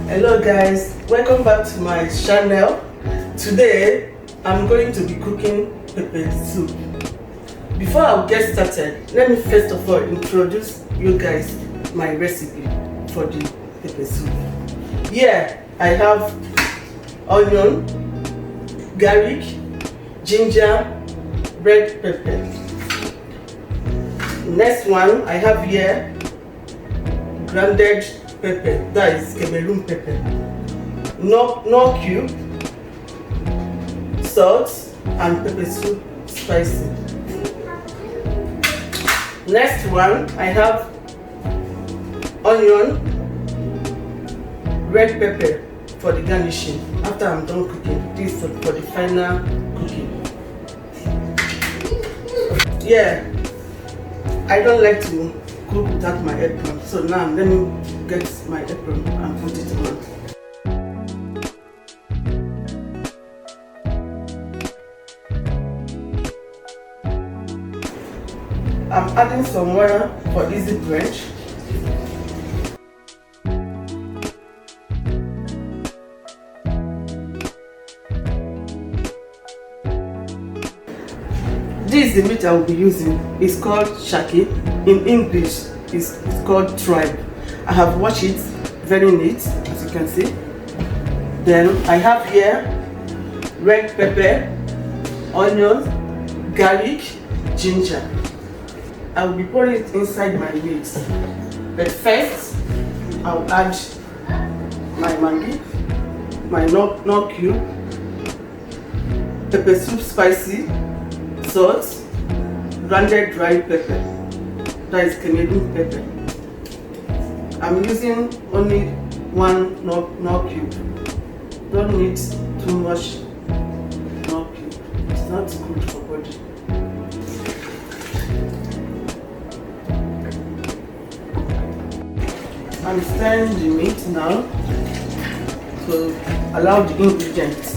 Hello guys, welcome back to my channel. Today I'm going to be cooking pepper soup. Before I get started, let me first of all introduce you guys my recipe for the pepper soup. Here I have onion, garlic, ginger, red pepper. Next one I have here grounded pepper, that is Cameroon pepper, no cube, salt and pepper soup spicy. Next one I have onion, red pepper for the garnishing. After I'm done cooking, this is for the final cooking. Yeah, I don't like to cook without my apron, so now let me get my apron and put it on. I'm adding some water for easy drench. This is the meat I will be using. It's called shaki. In English, it's called tribe. I have washed it very neat, as you can see. Then I have here red pepper, onions, garlic, ginger. I will be pouring it inside my meat. But first, I'll add my Maggi, my no cube, pepper soup spicy, salt, grounded dry pepper, that is Cameroon pepper. I'm using only one no cube. Don't need too much no cube. It's not good for body. I'm stirring the meat now to allow the ingredients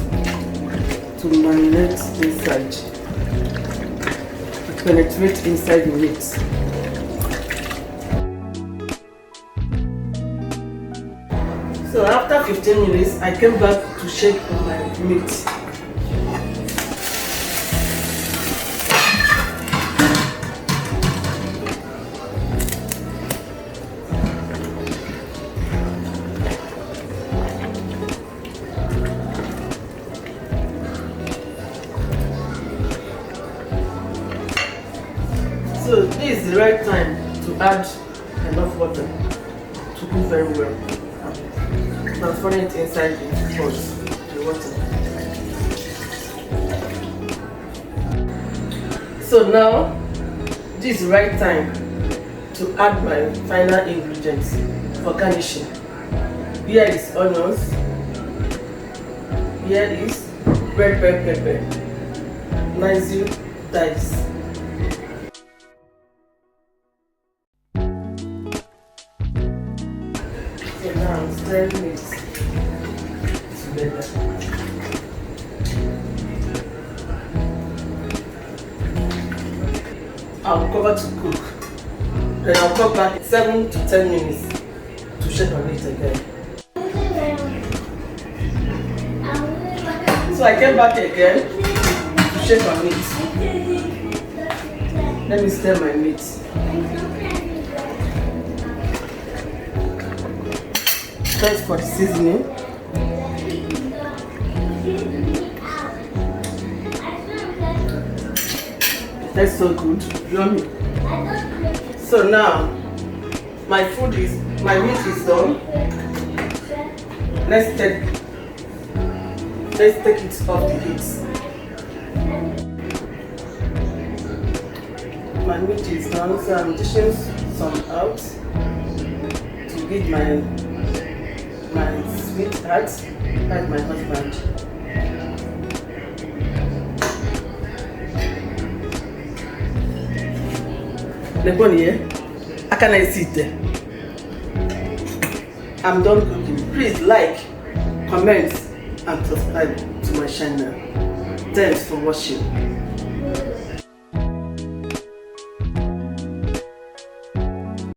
to marinate inside, to penetrate inside the meat. So after 15 minutes, I came back to shake my meat. So this is the right time to add enough water to cook very well. Transferring it inside the pot, the water. So now, this is the right time to add my final ingredients for garnishing. Here is onions. Here is red bell pepper, nicely diced. So now I'm stirring it together. I'll cover to cook. Then I'll come back 7 to 10 minutes to shake on it again. So I came back again to shake on it. Let me stir my meat. Thanks for the seasoning. That's so good, yummy. So now my meat is done. Let's take it off the heat. My meat is done, so I'm dishing some out to give my sweetheart, like my husband. The bone here, how can I sit there? I'm done cooking. Please like, comment and subscribe to my channel. Thanks for watching.